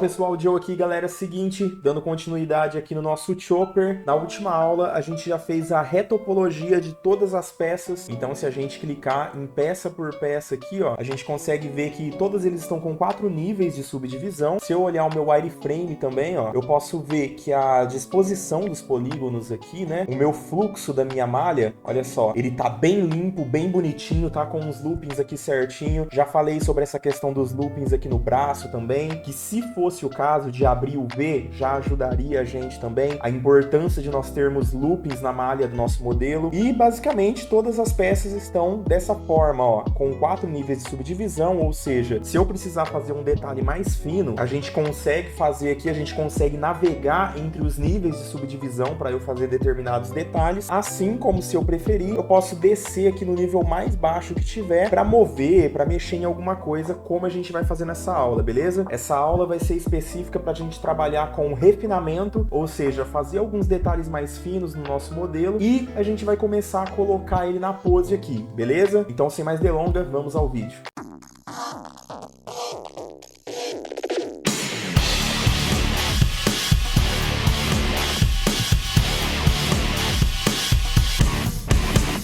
pessoal, Joe aqui, galera. Seguinte, dando continuidade aqui no nosso chopper. Na última aula a gente já fez a retopologia de todas as peças. Então se a gente clicar em peça por peça aqui, ó, a gente consegue ver que todas eles estão com 4 níveis de subdivisão. Se eu olhar o meu wireframe também, ó, eu posso ver que a disposição dos polígonos aqui, né, o meu fluxo da minha malha, olha só, ele tá bem limpo, bem bonitinho, tá com os loopings aqui certinho. Já falei sobre essa questão dos loopings aqui no braço também, que se fosse o caso de abrir o V, já ajudaria a gente também, a importância de nós termos loopings na malha do nosso modelo. E basicamente todas as peças estão dessa forma, ó, com 4 níveis de subdivisão, ou seja, se eu precisar fazer um detalhe mais fino, a gente consegue fazer aqui, a gente consegue navegar entre os níveis de subdivisão para eu fazer determinados detalhes, assim como, se eu preferir, eu posso descer aqui no nível mais baixo que tiver para mover, para mexer em alguma coisa, como a gente vai fazer nessa aula, beleza? Essa aula vai ser específica para a gente trabalhar com refinamento, ou seja, fazer alguns detalhes mais finos no nosso modelo, e a gente vai começar a colocar ele na pose aqui, beleza? Então, sem mais delongas, vamos ao vídeo.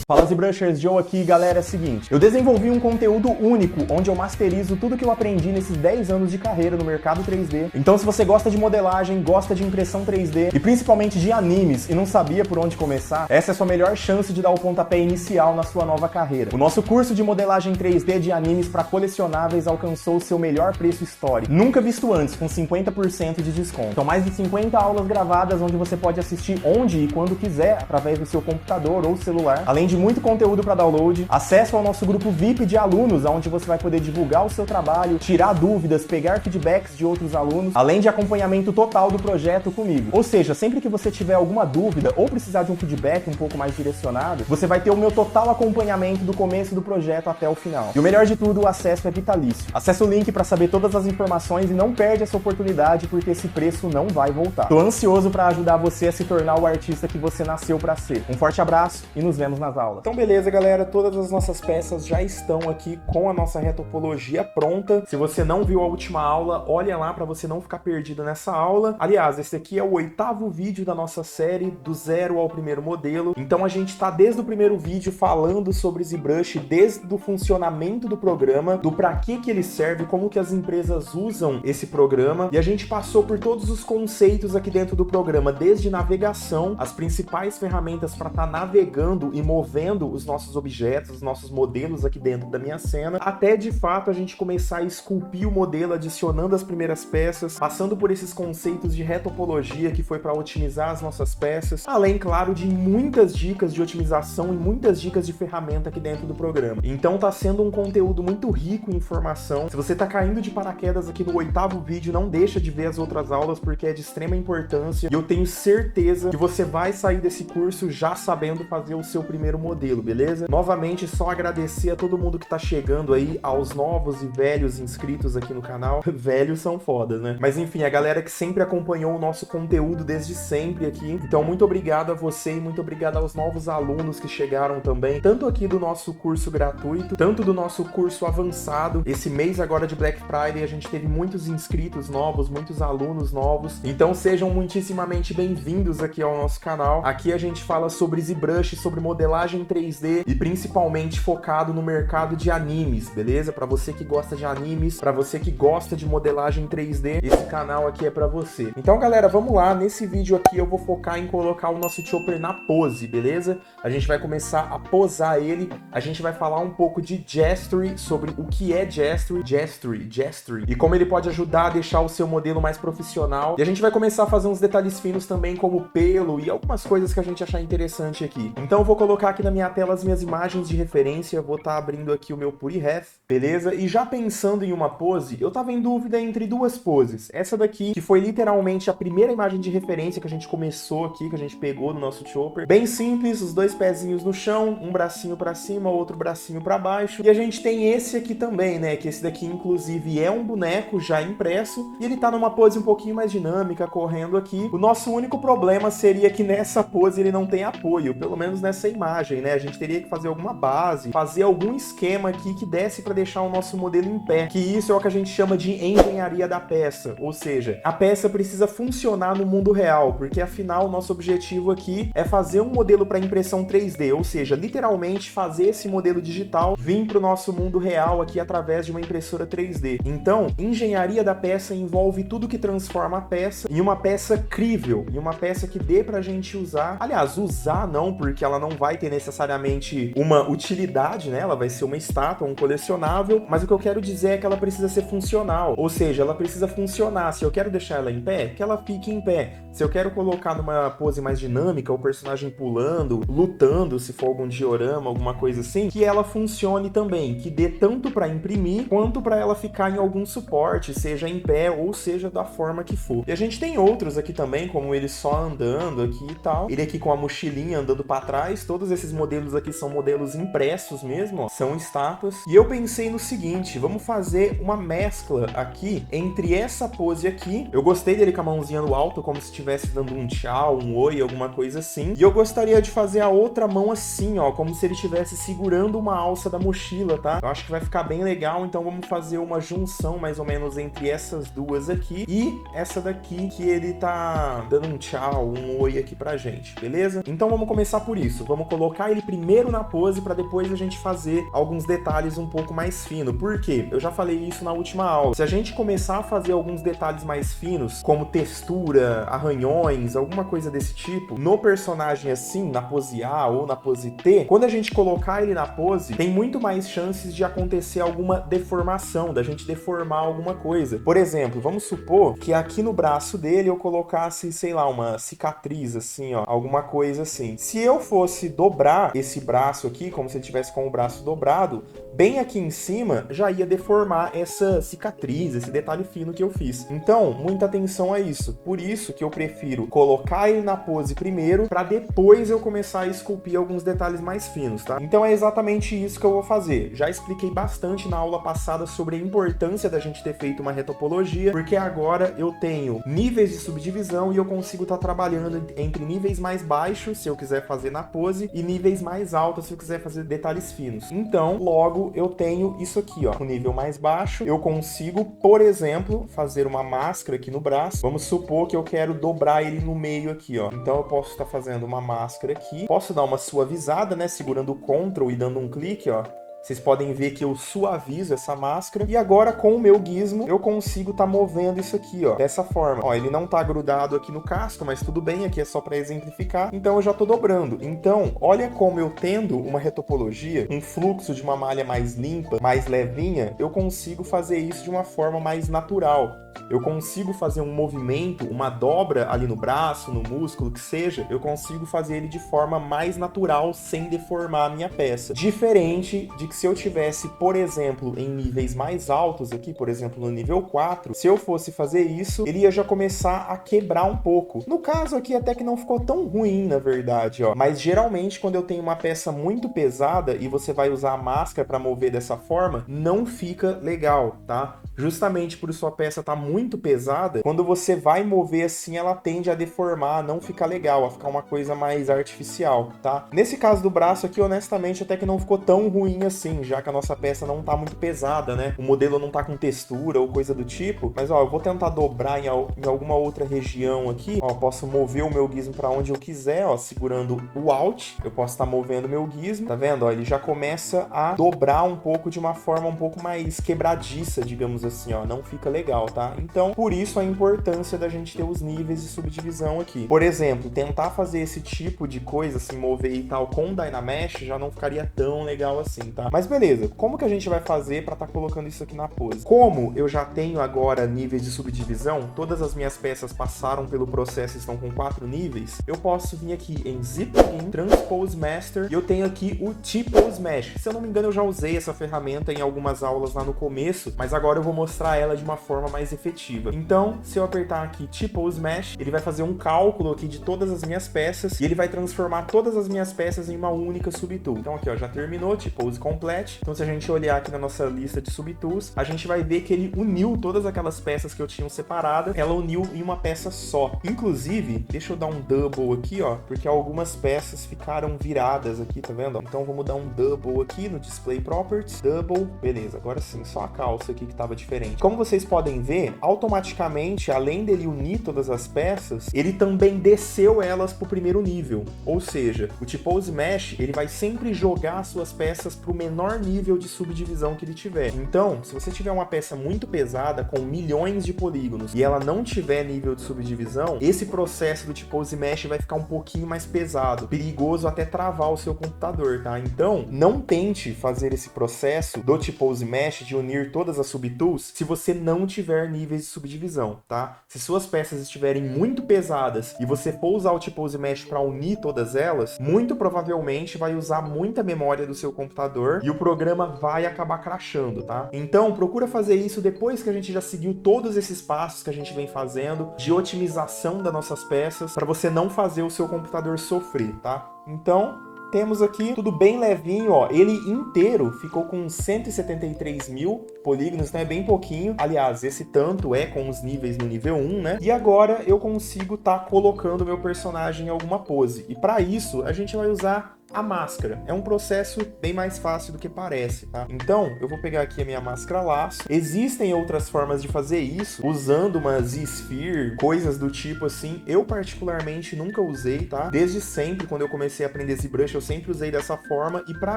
Fala ZBrushers, Joe aqui, galera. É o seguinte, eu desenvolvi um conteúdo único onde eu masterizo tudo que eu aprendi nesses 10 anos de carreira no mercado 3D. Então, se você gosta de modelagem, gosta de impressão 3D e principalmente de animes e não sabia por onde começar, essa é a sua melhor chance de dar o pontapé inicial na sua nova carreira. O nosso curso de modelagem 3D de animes para colecionáveis alcançou o seu melhor preço histórico, nunca visto antes, com 50% de desconto. São mais de 50 aulas gravadas onde você pode assistir onde e quando quiser, através do seu computador ou celular, além de muito conteúdo para download, acesso ao nosso grupo VIP de alunos, onde você vai poder divulgar o seu trabalho, tirar dúvidas, pegar feedbacks de outros alunos, além de acompanhamento total do projeto comigo. Ou seja, sempre que você tiver alguma dúvida ou precisar de um feedback um pouco mais direcionado, você vai ter o meu total acompanhamento do começo do projeto até o final. E o melhor de tudo, o acesso é vitalício. Acesse o link para saber todas as informações e não perde essa oportunidade, porque esse preço não vai voltar. Tô ansioso para ajudar você a se tornar o artista que você nasceu para ser. Um forte abraço e nos vemos nas aulas. Então beleza, galera, todas as nossas peças já estão aqui com a nossa retopologia pronta. Se você não viu a última aula, olha lá para você não ficar perdido nessa aula. Aliás, esse aqui é o 8º vídeo da nossa série, do 0 ao primeiro modelo. Então a gente tá desde o primeiro vídeo falando sobre ZBrush, desde o funcionamento do programa, do para que ele serve, como que as empresas usam esse programa, e a gente passou por todos os conceitos aqui dentro do programa, desde navegação, as principais ferramentas para estar navegando e movendo os nossos objetos, os nossos modelos aqui dentro da minha cena, até de fato a gente começar a esculpir o modelo, adicionando as primeiras peças, passando por esses conceitos de retopologia que foi para otimizar as nossas peças, além, claro, de muitas dicas de otimização e muitas dicas de ferramenta aqui dentro do programa. Então tá sendo um conteúdo muito rico em informação. Se você tá caindo de paraquedas aqui no 8º vídeo, não deixa de ver as outras aulas, porque é de extrema importância e eu tenho certeza que você vai sair desse curso já sabendo fazer o seu primeiro modelo, beleza? Novamente, só agradecer a todo mundo que tá chegando aí, aos novos e velhos inscritos aqui no canal. Velhos são foda, né? Mas enfim, a galera que sempre acompanhou o nosso conteúdo desde sempre aqui. Então, muito obrigado a você e muito obrigado aos novos alunos que chegaram também, tanto aqui do nosso curso gratuito, tanto do nosso curso avançado. Esse mês agora de Black Friday a gente teve muitos inscritos novos, muitos alunos novos. Então, sejam muitíssimamente bem-vindos aqui ao nosso canal. Aqui a gente fala sobre ZBrush, sobre modelagem 3D e principalmente focado no mercado de animes, beleza? Para você que gosta de animes, para você que gosta de modelagem 3D, esse canal aqui é para você. Então, galera, vamos lá. Nesse vídeo aqui eu vou focar em colocar o nosso chopper na pose, beleza? A gente vai começar a posar ele, a gente vai falar um pouco de gestury, sobre o que é gestury, e como ele pode ajudar a deixar o seu modelo mais profissional. E a gente vai começar a fazer uns detalhes finos também, como pelo e algumas coisas que a gente achar interessante aqui. Então eu vou colocar aqui na minha tela as minhas imagens de referência, vou estar abrindo aqui o meu PureRef, beleza? E já pensando em uma pose, eu tava em dúvida entre duas poses. Essa daqui, que foi literalmente a primeira imagem de referência que a gente começou aqui, que a gente pegou no nosso chopper. Bem simples, os dois pezinhos no chão, um bracinho pra cima, outro bracinho pra baixo. E a gente tem esse aqui também, né? Que esse daqui, inclusive, é um boneco já impresso, e ele tá numa pose um pouquinho mais dinâmica, correndo aqui. O nosso único problema seria que nessa pose ele não tem apoio, pelo menos nessa imagem, né? A gente teria que fazer alguma base, fazer algum esquema aqui que desse para deixar o nosso modelo em pé, que isso é o que a gente chama de engenharia da peça, ou seja, a peça precisa funcionar no mundo real, porque afinal o nosso objetivo aqui é fazer um modelo para impressão 3D, ou seja, literalmente fazer esse modelo digital vir para o nosso mundo real aqui através de uma impressora 3D. Então, engenharia da peça envolve tudo que transforma a peça em uma peça crível, em uma peça que dê pra gente usar. Aliás, usar não, porque ela não vai ter necessariamente uma utilidade, né? Ela vai ser uma estátua, um colecionável, mas o que eu quero dizer é que ela precisa ser funcional, ou seja, ela precisa funcionar. Se eu quero deixar ela em pé, que ela fique em pé. Se eu quero colocar numa pose mais dinâmica, o personagem pulando, lutando, se for algum diorama, alguma coisa assim, que ela funcione também, que dê tanto pra imprimir, quanto pra ela ficar em algum suporte, seja em pé ou seja da forma que for. E a gente tem outros aqui também, como ele só andando aqui e tal, ele aqui com a mochilinha andando pra trás. Todos esses modelos aqui são modelos impressos mesmo, ó, são estátuas. E eu pensei no seguinte, vamos fazer uma mescla aqui entre essa pose aqui, eu gostei dele com a mãozinha no alto, como se estivesse dando um tchau, um oi, alguma coisa assim, e eu gostaria de fazer a outra mão assim, ó, como se ele estivesse segurando uma alça da mochila, tá? Eu acho que vai ficar bem legal, então vamos fazer uma junção mais ou menos entre essas duas aqui e essa daqui que ele tá dando um tchau, um oi aqui pra gente, beleza? Então vamos começar por isso, vamos colocar ele primeiro na pose pra depois a gente fazer alguns detalhes um pouco mais finos. Por quê? Eu já falei isso na última aula. Se a gente começar a fazer alguns detalhes mais finos, como textura, arranhões, alguma coisa desse tipo, no personagem assim, na pose A ou na pose T, quando a gente colocar ele na pose, tem muito mais chances de acontecer alguma deformação, da gente deformar alguma coisa. Por exemplo, vamos supor que aqui no braço dele eu colocasse, sei lá, uma cicatriz assim, ó, alguma coisa assim. Se eu fosse dobrar esse braço aqui, como se ele tivesse com o braço dobrado, bem aqui em cima já ia deformar essa cicatriz, esse detalhe fino que eu fiz. Então, muita atenção a isso. Por isso que eu prefiro colocar ele na pose primeiro, para depois eu começar a esculpir alguns detalhes mais finos, tá? Então é exatamente isso que eu vou fazer. Já expliquei bastante na aula passada sobre a importância da gente ter feito uma retopologia, porque agora eu tenho níveis de subdivisão e eu consigo estar trabalhando entre níveis mais baixos, se eu quiser fazer na pose, e níveis mais altos, se eu quiser fazer detalhes finos. Então, logo, eu tenho isso aqui, ó. No nível mais baixo, eu consigo, por exemplo, fazer uma máscara aqui no braço. Vamos supor que eu quero dobrar ele no meio aqui, ó. Então, eu posso estar fazendo uma máscara aqui. Posso dar uma suavizada, né? Segurando o Ctrl e dando um clique, ó. Vocês podem ver que eu suavizo essa máscara. E agora, com o meu gizmo, eu consigo estar movendo isso aqui, ó. Dessa forma. Ó, ele não tá grudado aqui no casco, mas tudo bem. Aqui é só para exemplificar. Então, eu já tô dobrando. Então, olha como eu tendo uma retopologia, um fluxo de uma malha mais limpa, mais levinha, eu consigo fazer isso de uma forma mais natural. Eu consigo fazer um movimento, uma dobra ali no braço, no músculo, que seja, eu consigo fazer ele de forma mais natural, sem deformar a minha peça. Diferente de que se eu tivesse, por exemplo, em níveis mais altos aqui, por exemplo, no nível 4, se eu fosse fazer isso, ele ia já começar a quebrar um pouco. No caso aqui, até que não ficou tão ruim, na verdade, ó. Mas geralmente, quando eu tenho uma peça muito pesada e você vai usar a máscara para mover dessa forma, não fica legal, tá? Justamente por sua peça tá muito pesada, quando você vai mover assim, ela tende a deformar, não fica legal, a ficar uma coisa mais artificial, tá? Nesse caso do braço aqui, honestamente, até que não ficou tão ruim assim, já que a nossa peça não tá muito pesada, né? O modelo não tá com textura ou coisa do tipo, mas ó, eu vou tentar dobrar em alguma outra região aqui, ó, eu posso mover o meu gizmo para onde eu quiser, ó, segurando o Alt, eu posso estar movendo o meu gizmo, tá vendo? Ó, ele já começa a dobrar um pouco de uma forma um pouco mais quebradiça, digamos assim, ó, não fica legal, tá? Então, por isso a importância da gente ter os níveis de subdivisão aqui. Por exemplo, tentar fazer esse tipo de coisa, assim, mover e tal com Dynamesh já não ficaria tão legal assim, tá? Mas beleza, como que a gente vai fazer para estar colocando isso aqui na pose? Como eu já tenho agora níveis de subdivisão, todas as minhas peças passaram pelo processo e estão com 4 níveis, eu posso vir aqui em Z Plugin, Transpose Master, e eu tenho aqui o T-Pose Mesh. Se eu não me engano, eu já usei essa ferramenta em algumas aulas lá no começo, mas agora eu vou mostrar ela de uma forma mais efetiva efetiva. Então, se eu apertar aqui T-Pose Mesh, ele vai fazer um cálculo aqui de todas as minhas peças e ele vai transformar todas as minhas peças em uma única subtool. Então aqui, ó, já terminou, T-Pose Complete. Então se a gente olhar aqui na nossa lista de subtools, a gente vai ver que ele uniu todas aquelas peças que eu tinha separadas, ela uniu em uma peça só. Inclusive, deixa eu dar um double aqui, ó, porque algumas peças ficaram viradas aqui, tá vendo? Então vamos dar um double aqui no Display Properties, double, beleza, agora sim, só a calça aqui que estava diferente. Como vocês podem ver, automaticamente, além dele unir todas as peças, ele também desceu elas para o primeiro nível, ou seja, o T-Pose Mesh, ele vai sempre jogar as suas peças para o menor nível de subdivisão que ele tiver. Então, se você tiver uma peça muito pesada, com milhões de polígonos, e ela não tiver nível de subdivisão, esse processo do T-Pose Mesh vai ficar um pouquinho mais pesado, perigoso até travar o seu computador, tá? Então, não tente fazer esse processo do T-Pose Mesh de unir todas as subtools se você não tiver níveis de subdivisão, tá? Se suas peças estiverem muito pesadas e você for usar o T-Pose Mesh para unir todas elas, muito provavelmente vai usar muita memória do seu computador e o programa vai acabar crashando, tá? Então, procura fazer isso depois que a gente já seguiu todos esses passos que a gente vem fazendo de otimização das nossas peças, para você não fazer o seu computador sofrer, tá? Então, temos aqui tudo bem levinho, ó. Ele inteiro ficou com 173 mil polígonos, então é bem pouquinho. Aliás, esse tanto é com os níveis no nível 1, né? E agora eu consigo estar colocando meu personagem em alguma pose. E para isso, a gente vai usar a máscara. É um processo bem mais fácil do que parece, tá? Então, eu vou pegar aqui a minha máscara laço. Existem outras formas de fazer isso, usando uma Z-Sphere, coisas do tipo assim. Eu, particularmente, nunca usei, tá? Desde sempre, quando eu comecei a aprender ZBrush, eu sempre usei dessa forma e, pra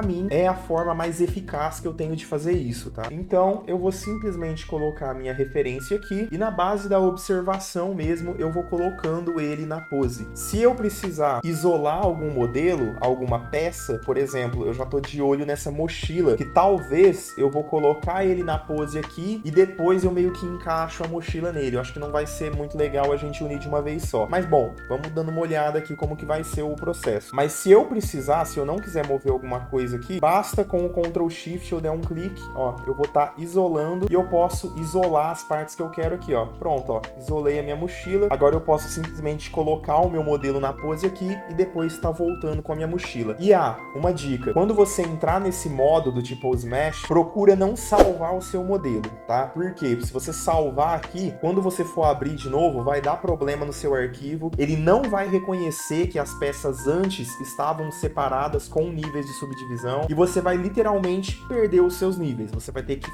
mim, é a forma mais eficaz que eu tenho de fazer isso, tá? Então, eu vou simplesmente colocar a minha referência aqui e, na base da observação mesmo, eu vou colocando ele na pose. Se eu precisar isolar algum modelo, alguma peça, por exemplo, eu já tô de olho nessa mochila, que talvez eu vou colocar ele na pose aqui e depois eu meio que encaixo a mochila nele. Eu acho que não vai ser muito legal a gente unir de uma vez só. Mas bom, vamos dando uma olhada aqui como que vai ser o processo. Mas se eu precisar, se eu não quiser mover alguma coisa aqui, basta com o Ctrl Shift eu der um clique, ó, eu vou estar isolando e eu posso isolar as partes que eu quero aqui, ó. Pronto, ó, isolei a minha mochila. Agora eu posso simplesmente colocar o meu modelo na pose aqui e depois estar voltando com a minha mochila. E uma dica, quando você entrar nesse modo do T-Pose Mesh, procura não salvar o seu modelo, tá? Porque se você salvar aqui, quando você for abrir de novo, vai dar problema no seu arquivo, ele não vai reconhecer que as peças antes estavam separadas com níveis de subdivisão e você vai literalmente perder os seus níveis. Você vai ter que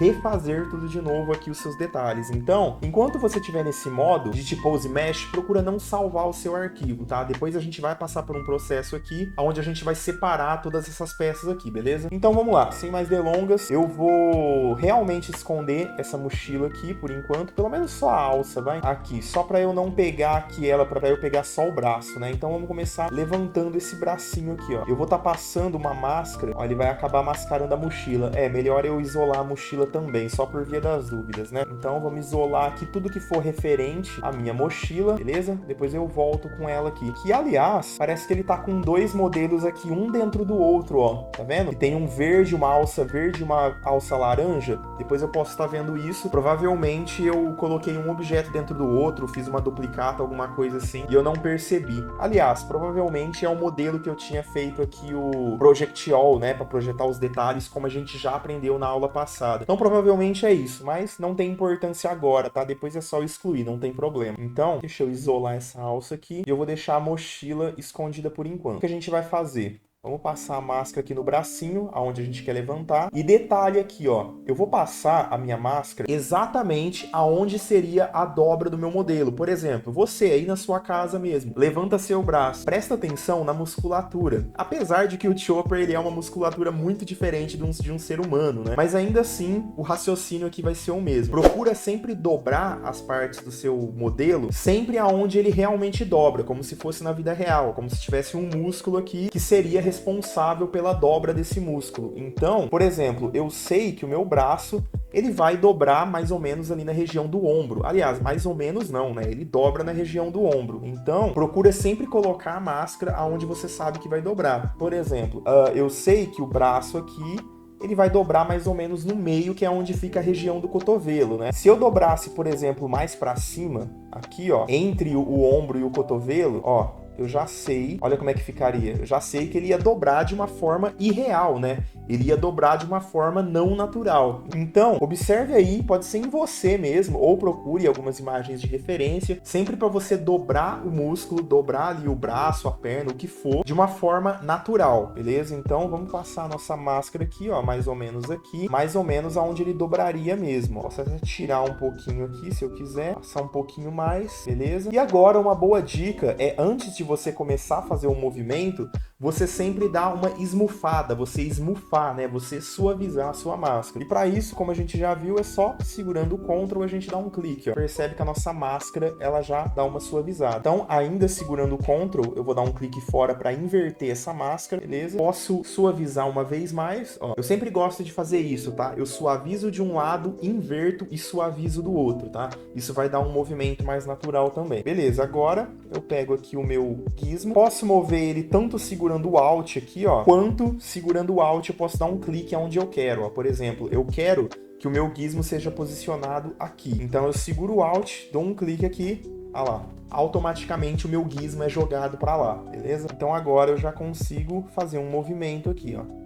refazer tudo de novo aqui os seus detalhes. Então, enquanto você estiver nesse modo de T-Pose Mesh, procura não salvar o seu arquivo, tá? Depois a gente vai passar por um processo aqui, onde a gente vai separar todas essas peças aqui, beleza? Então vamos lá, sem mais delongas, eu vou realmente esconder essa mochila aqui por enquanto, pelo menos só a alça, vai? Aqui, só pra eu não pegar aqui ela, pra eu pegar só o braço, né? Então vamos começar levantando esse bracinho aqui, ó. Eu vou estar passando uma máscara, ó, ele vai acabar mascarando a mochila. É, melhor eu isolar a mochila também, só por via das dúvidas, né? Então vamos isolar aqui tudo que for referente à minha mochila, beleza? Depois eu volto com ela aqui. Que, aliás, parece que ele tá com dois modelos aqui, um dentro do outro, ó, tá vendo? E tem um verde, uma alça verde e uma alça laranja. Depois eu posso estar vendo isso. Provavelmente eu coloquei um objeto dentro do outro, fiz uma duplicata, alguma coisa assim, e eu não percebi. Aliás, provavelmente é o modelo que eu tinha feito aqui, o Project All, né, para projetar os detalhes, como a gente já aprendeu na aula passada. Então provavelmente é isso, mas não tem importância agora, tá? Depois é só excluir, não tem problema. Então, deixa eu isolar essa alça aqui e eu vou deixar a mochila escondida por enquanto. O que a gente vai fazer? Vamos passar a máscara aqui no bracinho, aonde a gente quer levantar. E detalhe aqui, ó. Eu vou passar a minha máscara exatamente aonde seria a dobra do meu modelo. Por exemplo, você aí na sua casa mesmo, levanta seu braço. Presta atenção na musculatura. Apesar de que o Chopper, ele é uma musculatura muito diferente de um ser humano, né? Mas ainda assim, o raciocínio aqui vai ser o mesmo. Procura sempre dobrar as partes do seu modelo, sempre aonde ele realmente dobra, como se fosse na vida real, como se tivesse um músculo aqui que seria responsável pela dobra desse músculo. Então, por exemplo, eu sei que o meu braço, ele vai dobrar mais ou menos ali na região do ombro. Aliás, mais ou menos não, né? Ele dobra na região do ombro. Então, procura sempre colocar a máscara aonde você sabe que vai dobrar. Por exemplo, eu sei que o braço aqui, ele vai dobrar mais ou menos no meio, que é onde fica a região do cotovelo, né? Se eu dobrasse, por exemplo, mais pra cima, aqui, ó, entre o ombro e o cotovelo, ó, eu já sei, olha como é que ficaria. Eu já sei que ele ia dobrar de uma forma irreal, né? Ele ia dobrar de uma forma não natural. Então, observe aí, pode ser em você mesmo, ou procure algumas imagens de referência, sempre para você dobrar o músculo, dobrar ali o braço, a perna, o que for, de uma forma natural, beleza? Então, vamos passar a nossa máscara aqui, ó, mais ou menos aonde ele dobraria mesmo. Posso até tirar um pouquinho aqui, se eu quiser, passar um pouquinho mais, beleza? E agora, uma boa dica é, antes de você começar a fazer um movimento, você sempre dá uma esmufada, você esmufar, né? Você suavizar a sua máscara. E para isso, como a gente já viu, é só segurando o Ctrl a gente dá um clique, ó. Percebe que a nossa máscara, ela já dá uma suavizada. Então, ainda segurando o Ctrl, eu vou dar um clique fora para inverter essa máscara, beleza? Posso suavizar uma vez mais, ó. Eu sempre gosto de fazer isso, tá? Eu suavizo de um lado, inverto e suavizo do outro, tá? Isso vai dar um movimento mais natural também. Beleza, agora eu pego aqui o meu gizmo. Posso mover ele tanto segurando o Alt aqui, ó, quanto segurando o Alt eu posso dar um clique aonde eu quero, ó. Por exemplo, eu quero que o meu gizmo seja posicionado aqui. Então eu seguro o Alt, dou um clique aqui, olha lá. Automaticamente o meu gizmo é jogado para lá, beleza? Então agora eu já consigo fazer um movimento aqui, ó.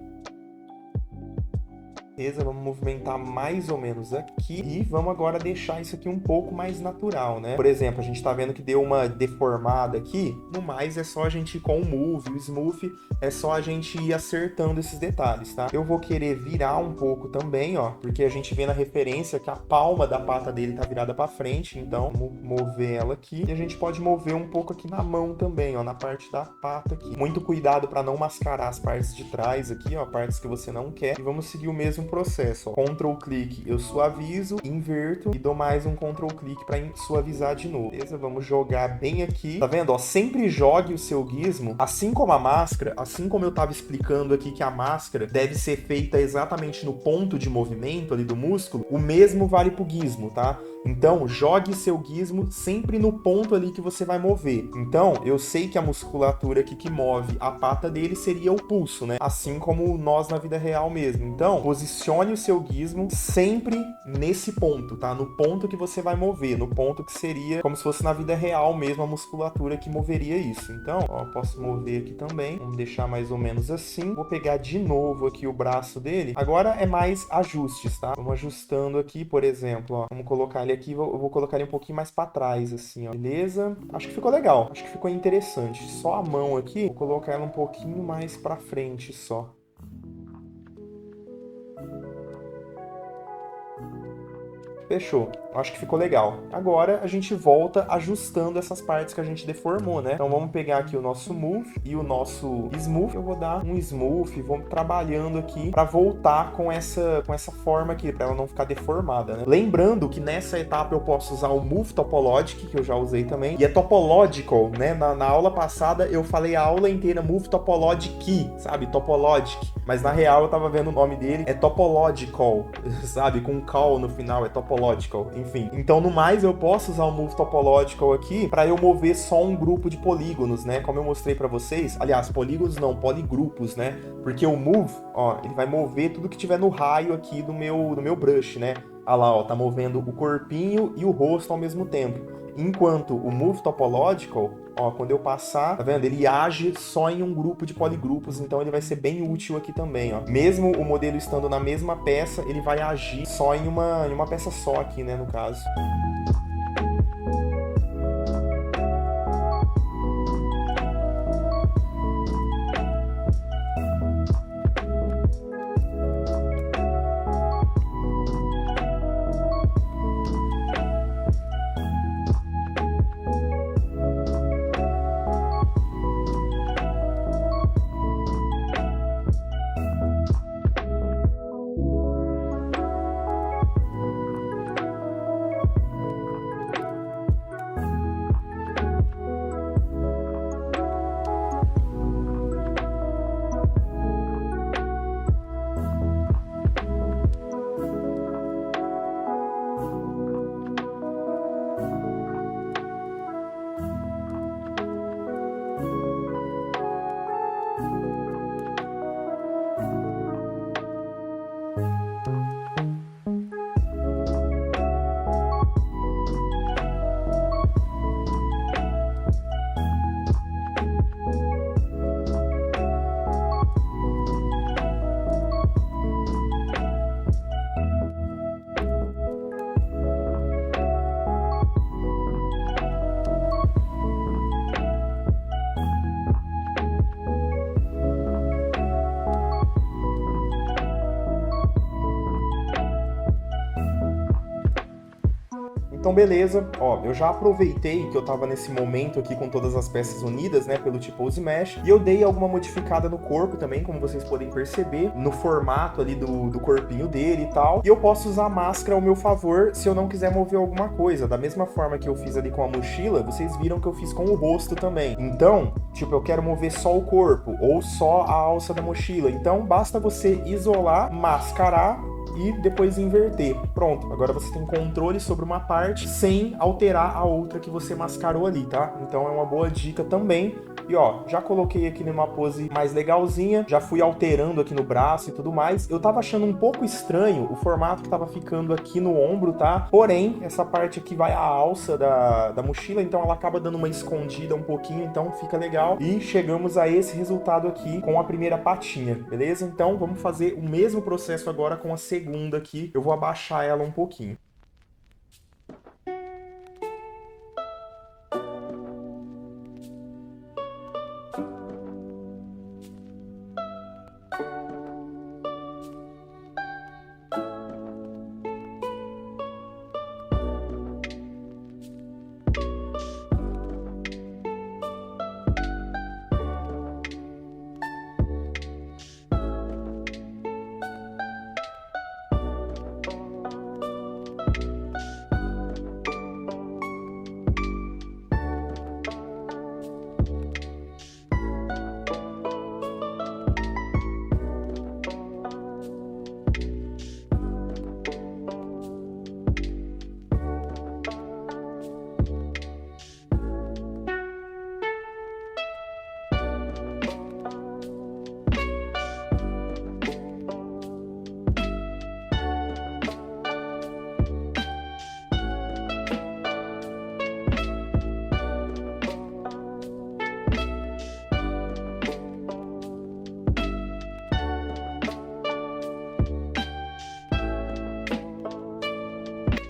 Beleza, vamos movimentar mais ou menos aqui e vamos agora deixar isso aqui um pouco mais natural, né? Por exemplo, a gente tá vendo que deu uma deformada aqui, no mais é só a gente ir com o Move, o Smooth, é só a gente ir acertando esses detalhes, tá? Eu vou querer virar um pouco também, ó, porque a gente vê na referência que a palma da pata dele tá virada pra frente, então vamos mover ela aqui e a gente pode mover um pouco aqui na mão também, ó, na parte da pata aqui. Muito cuidado para não mascarar as partes de trás aqui, ó, partes que você não quer. E vamos seguir o mesmo processo, ó. Ctrl clique, eu suavizo, inverto e dou mais um Ctrl clique para suavizar de novo. Beleza? Vamos jogar bem aqui. Tá vendo? Ó, sempre jogue o seu gizmo, assim como a máscara, assim como eu tava explicando aqui que a máscara deve ser feita exatamente no ponto de movimento ali do músculo, o mesmo vale pro gizmo, tá? Então, jogue seu gizmo sempre no ponto ali que você vai mover. Então, eu sei que a musculatura aqui que move a pata dele seria o pulso, né? Assim como nós na vida real mesmo. Então, posicione o seu gizmo sempre nesse ponto, tá? No ponto que você vai mover, no ponto que seria como se fosse na vida real mesmo a musculatura que moveria isso. Então, ó, posso mover aqui também. Vamos deixar mais ou menos assim. Vou pegar de novo aqui o braço dele. Agora é mais ajustes, tá? Vamos ajustando aqui, por exemplo, ó. Vamos colocar ele aqui, eu vou colocar ele um pouquinho mais para trás, assim, ó. Beleza? Acho que ficou legal. Acho que ficou interessante. Só a mão aqui, vou colocar ela um pouquinho mais para frente só. Fechou. Acho que ficou legal. Agora a gente volta ajustando essas partes que a gente deformou, né? Então vamos pegar aqui o nosso Move e o nosso Smooth. Eu vou dar um Smooth, vamos trabalhando aqui para voltar com essa forma aqui, para ela não ficar deformada, né? Lembrando que nessa etapa eu posso usar o Move Topologic, que eu já usei também, e é Topological, né? Na aula passada eu falei a aula inteira Move Topologic, sabe? Topologic. Mas na real eu tava vendo o nome dele, é Topological, sabe? Com call no final, é Topological. Enfim, então no mais eu posso usar o Move Topological aqui para eu mover só um grupo de polígonos, né? Como eu mostrei para vocês, aliás, polígonos não, poligrupos, né? Porque o Move, ó, ele vai mover tudo que tiver no raio aqui do meu brush, né? Olha lá, ó, tá movendo o corpinho e o rosto ao mesmo tempo. Enquanto o Move Topological, ó, quando eu passar, tá vendo? Ele age só em um grupo de poligrupos, então ele vai ser bem útil aqui também, ó. Mesmo o modelo estando na mesma peça, ele vai agir só em uma peça só aqui, né, no caso. Então beleza, ó, eu já aproveitei que eu tava nesse momento aqui com todas as peças unidas, né, pelo T-Pose Mesh, e eu dei alguma modificada no corpo também, como vocês podem perceber, no formato ali do corpinho dele e tal, e eu posso usar a máscara ao meu favor se eu não quiser mover alguma coisa, da mesma forma que eu fiz ali com a mochila, vocês viram que eu fiz com o rosto também. Então, tipo, eu quero mover só o corpo, ou só a alça da mochila, então basta você isolar, mascarar, e depois inverter. Pronto, agora você tem controle sobre uma parte sem alterar a outra que você mascarou ali, tá? Então é uma boa dica também. E ó, já coloquei aqui numa pose mais legalzinha, já fui alterando aqui no braço e tudo mais. Eu tava achando um pouco estranho o formato que tava ficando aqui no ombro, tá? Porém, essa parte aqui vai a alça da mochila, então ela acaba dando uma escondida um pouquinho, então fica legal. E chegamos a esse resultado aqui com a primeira patinha, beleza? Então vamos fazer o mesmo processo agora com a segunda aqui. Eu vou abaixar ela um pouquinho.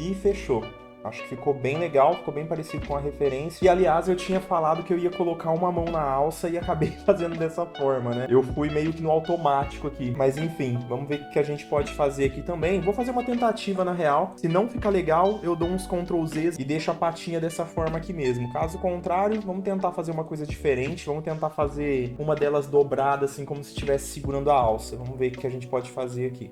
E fechou. Acho que ficou bem legal, ficou bem parecido com a referência. E, aliás, eu tinha falado que eu ia colocar uma mão na alça e acabei fazendo dessa forma, né? Eu fui meio que no automático aqui. Mas, enfim, vamos ver o que a gente pode fazer aqui também. Vou fazer uma tentativa, na real. Se não ficar legal, eu dou uns Ctrl Zs e deixo a patinha dessa forma aqui mesmo. Caso contrário, vamos tentar fazer uma coisa diferente. Vamos tentar fazer uma delas dobrada, assim, como se estivesse segurando a alça. Vamos ver o que a gente pode fazer aqui.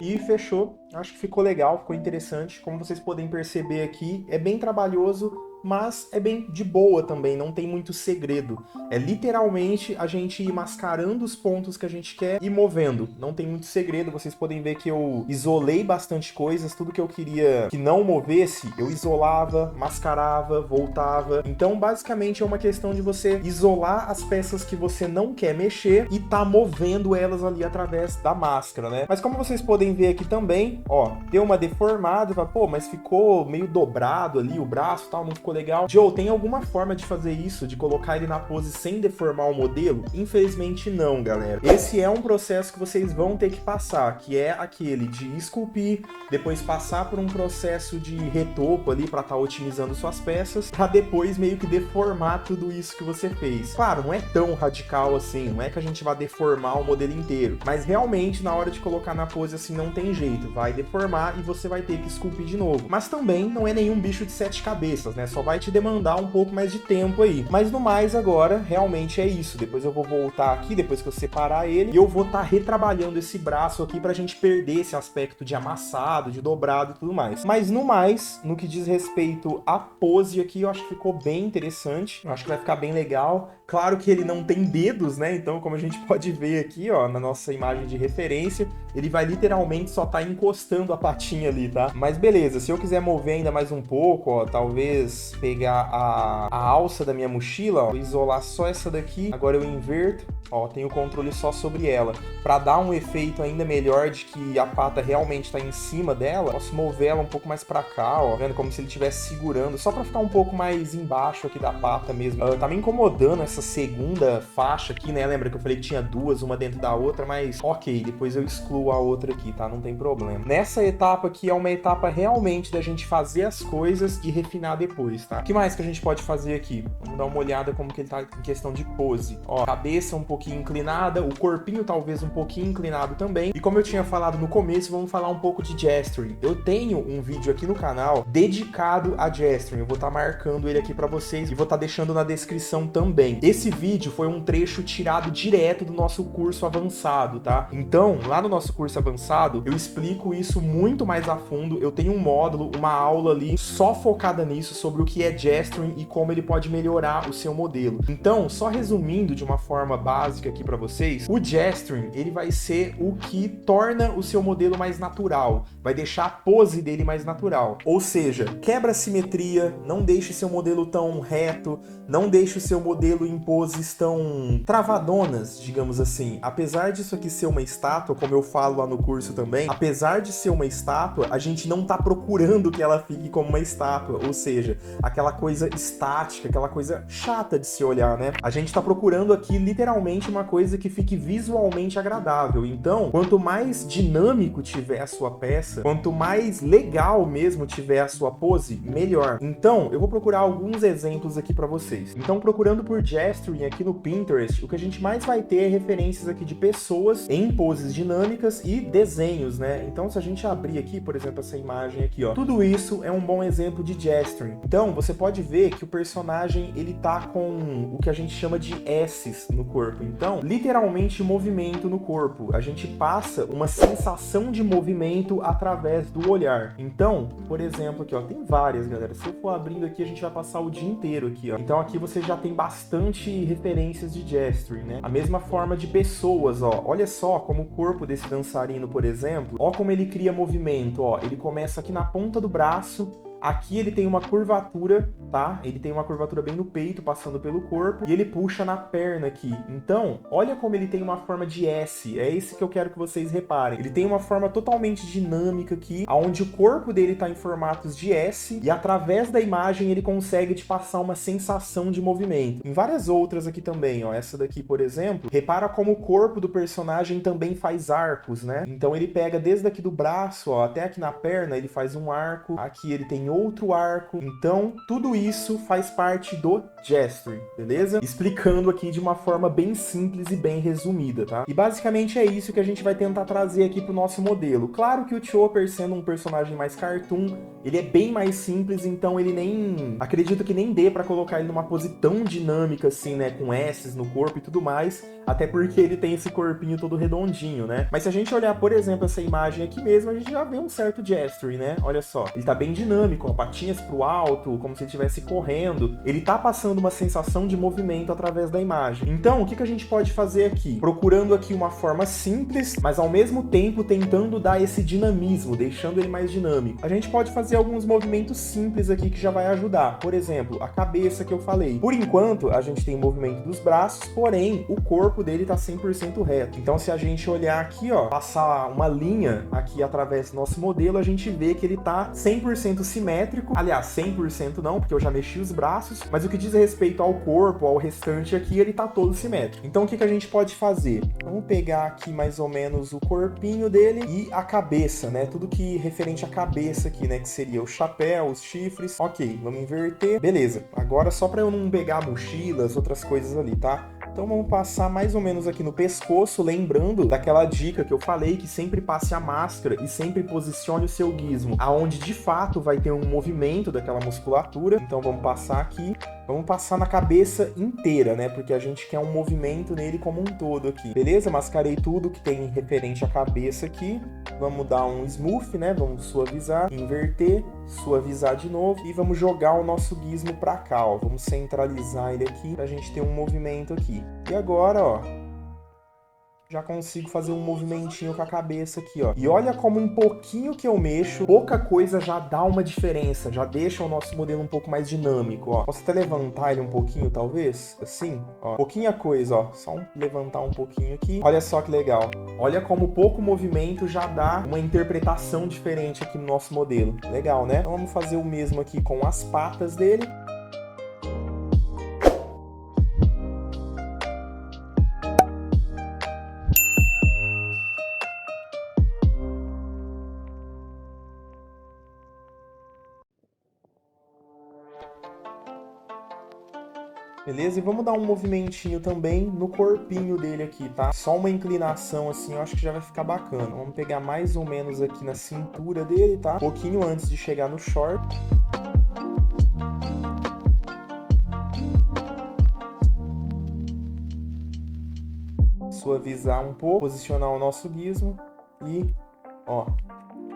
E fechou. Acho que ficou legal, ficou interessante. Como vocês podem perceber aqui, é bem trabalhoso, mas é bem de boa também, não tem muito segredo. É literalmente a gente ir mascarando os pontos que a gente quer e movendo. Não tem muito segredo, vocês podem ver que eu isolei bastante coisas, tudo que eu queria que não movesse, eu isolava, mascarava, voltava. Então, basicamente, é uma questão de você isolar as peças que você não quer mexer e tá movendo elas ali através da máscara, né? Mas como vocês podem ver aqui também, ó, deu uma deformada, pô, mas ficou meio dobrado ali o braço e tal, não ficou legal. Joe, tem alguma forma de fazer isso, de colocar ele na pose sem deformar o modelo? Infelizmente não, galera. Esse é um processo que vocês vão ter que passar, que é aquele de esculpir, depois passar por um processo de retopo ali para estar otimizando suas peças, para depois meio que deformar tudo isso que você fez. Claro, não é tão radical assim, não é que a gente vai deformar o modelo inteiro, mas realmente na hora de colocar na pose assim não tem jeito, vai deformar e você vai ter que esculpir de novo. Mas também não é nenhum bicho de 7 cabeças, né? Só vai te demandar um pouco mais de tempo aí. Mas no mais agora, realmente é isso. Depois eu vou voltar aqui, depois que eu separar ele, e eu vou estar retrabalhando esse braço aqui pra gente perder esse aspecto de amassado, de dobrado e tudo mais. Mas no mais, no que diz respeito à pose aqui, eu acho que ficou bem interessante. Eu acho que vai ficar bem legal. Claro que ele não tem dedos, né? Então, como a gente pode ver aqui, ó, na nossa imagem de referência, ele vai literalmente só estar encostando a patinha ali, tá? Mas beleza, se eu quiser mover ainda mais um pouco, ó, talvez pegar a alça da minha mochila, ó, isolar só essa daqui, agora eu inverto, ó, tenho o controle só sobre ela. Pra dar um efeito ainda melhor de que a pata realmente tá em cima dela, posso mover ela um pouco mais pra cá, ó, vendo? Como se ele estivesse segurando, só pra ficar um pouco mais embaixo aqui da pata mesmo. Tá me incomodando essa segunda faixa aqui, né? Lembra que eu falei que tinha duas, uma dentro da outra, mas ok, depois eu excluo a outra aqui, tá? Não tem problema. Nessa etapa aqui é uma etapa realmente da gente fazer as coisas e refinar depois, tá? O que mais que a gente pode fazer aqui? Vamos dar uma olhada como que ele tá em questão de pose. Ó, cabeça um pouquinho inclinada, o corpinho talvez um pouquinho inclinado também. E como eu tinha falado no começo, vamos falar um pouco de gesturing. Eu tenho um vídeo aqui no canal dedicado a gesturing. Eu vou estar marcando ele aqui pra vocês e vou estar deixando na descrição também. Esse vídeo foi um trecho tirado direto do nosso curso avançado, tá? Então, lá no nosso curso avançado, eu explico isso muito mais a fundo. Eu tenho um módulo, uma aula ali só focada nisso, sobre o que é gesturing e como ele pode melhorar o seu modelo. Então, só resumindo de uma forma básica aqui pra vocês, o gesturing, ele vai ser o que torna o seu modelo mais natural, vai deixar a pose dele mais natural. Ou seja, quebra a simetria, não deixe seu modelo tão reto, não deixe o seu modelo em poses tão travadonas, digamos assim. Apesar disso aqui ser uma estátua, como eu falo lá no curso também, apesar de ser uma estátua, a gente não tá procurando que ela fique como uma estátua, ou seja, aquela coisa estática, aquela coisa chata de se olhar, né? A gente tá procurando aqui literalmente uma coisa que fique visualmente agradável. Então, quanto mais dinâmico tiver a sua peça, quanto mais legal mesmo tiver a sua pose, melhor. Então, eu vou procurar alguns exemplos aqui pra vocês. Então, procurando por gesturing aqui no Pinterest, o que a gente mais vai ter é referências aqui de pessoas em poses dinâmicas e desenhos, né? Então, se a gente abrir aqui, por exemplo, essa imagem aqui, ó, tudo isso é um bom exemplo de gesturing. Então, você pode ver que o personagem, ele tá com o que a gente chama de S's no corpo. Então, literalmente movimento no corpo. A gente passa uma sensação de movimento através do olhar. Então, por exemplo, aqui, ó, tem várias, galera. Se eu for abrindo aqui, a gente vai passar o dia inteiro aqui, ó. Então, aqui você já tem bastante referências de gesturing, né? A mesma forma de pessoas, ó. Olha só como o corpo desse dançarino, por exemplo, ó como ele cria movimento, ó. Ele começa aqui na ponta do braço. Aqui ele tem uma curvatura, tá? Ele tem uma curvatura bem no peito, passando pelo corpo, e ele puxa na perna aqui. Então, olha como ele tem uma forma de S. É esse que eu quero que vocês reparem. Ele tem uma forma totalmente dinâmica aqui, onde o corpo dele tá em formatos de S, e através da imagem ele consegue te passar uma sensação de movimento. Em várias outras aqui também, ó. Essa daqui, por exemplo, repara como o corpo do personagem também faz arcos, né? Então ele pega desde aqui do braço, ó, até aqui na perna, ele faz um arco. Aqui ele tem outro arco. Então, tudo isso faz parte do gesturing, beleza? Explicando aqui de uma forma bem simples e bem resumida, tá? E basicamente é isso que a gente vai tentar trazer aqui pro nosso modelo. Claro que o Chopper, sendo um personagem mais cartoon, ele é bem mais simples, então ele nem... acredito que nem dê pra colocar ele numa pose tão dinâmica assim, né? Com S's no corpo e tudo mais, até porque ele tem esse corpinho todo redondinho, né? Mas se a gente olhar, por exemplo, essa imagem aqui mesmo, a gente já vê um certo gesturing, né? Olha só, ele tá bem dinâmico dinâmico, ó, patinhas pro alto, como se ele estivesse correndo. Ele tá passando uma sensação de movimento através da imagem. Então, o que a gente pode fazer aqui? Procurando aqui uma forma simples, mas ao mesmo tempo tentando dar esse dinamismo, deixando ele mais dinâmico. A gente pode fazer alguns movimentos simples aqui que já vai ajudar. Por exemplo, a cabeça que eu falei. Por enquanto, a gente tem o movimento dos braços, porém, o corpo dele tá 100% reto. Então, se a gente olhar aqui, ó, passar uma linha aqui através do nosso modelo, a gente vê que ele tá 100% simétrico. Aliás, 100% não, porque eu já mexi os braços, mas o que diz respeito ao corpo, ao restante aqui, ele tá todo simétrico. Então, o que a gente pode fazer? Vamos pegar aqui mais ou menos o corpinho dele e a cabeça, né? Tudo que referente à cabeça aqui, né? Que seria o chapéu, os chifres. Ok, vamos inverter. Beleza. Agora, só para eu não pegar mochilas, outras coisas ali, tá? Então vamos passar mais ou menos aqui no pescoço, lembrando daquela dica que eu falei, que sempre passe a máscara e sempre posicione o seu gizmo aonde de fato vai ter um movimento daquela musculatura. Então vamos passar aqui, vamos passar na cabeça inteira, né? Porque a gente quer um movimento nele como um todo aqui. Beleza? Mascarei tudo que tem referente à cabeça aqui. Vamos dar um smooth, né? Vamos suavizar, inverter, suavizar de novo e vamos jogar o nosso gizmo pra cá, ó. Vamos centralizar ele aqui pra gente ter um movimento aqui. E agora, ó, já consigo fazer um movimentinho com a cabeça aqui, ó. E olha como um pouquinho que eu mexo, pouca coisa já dá uma diferença, já deixa o nosso modelo um pouco mais dinâmico, ó. Posso até levantar ele um pouquinho, talvez? Assim, ó. Pouquinha coisa, ó. Só levantar um pouquinho aqui. Olha só que legal. Olha como pouco movimento já dá uma interpretação diferente aqui no nosso modelo. Legal, né? Então vamos fazer o mesmo aqui com as patas dele. Beleza? E vamos dar um movimentinho também no corpinho dele aqui, tá? Só uma inclinação assim, eu acho que já vai ficar bacana. Vamos pegar mais ou menos aqui na cintura dele, tá? Um pouquinho antes de chegar no short. Suavizar um pouco, posicionar o nosso gizmo e, ó,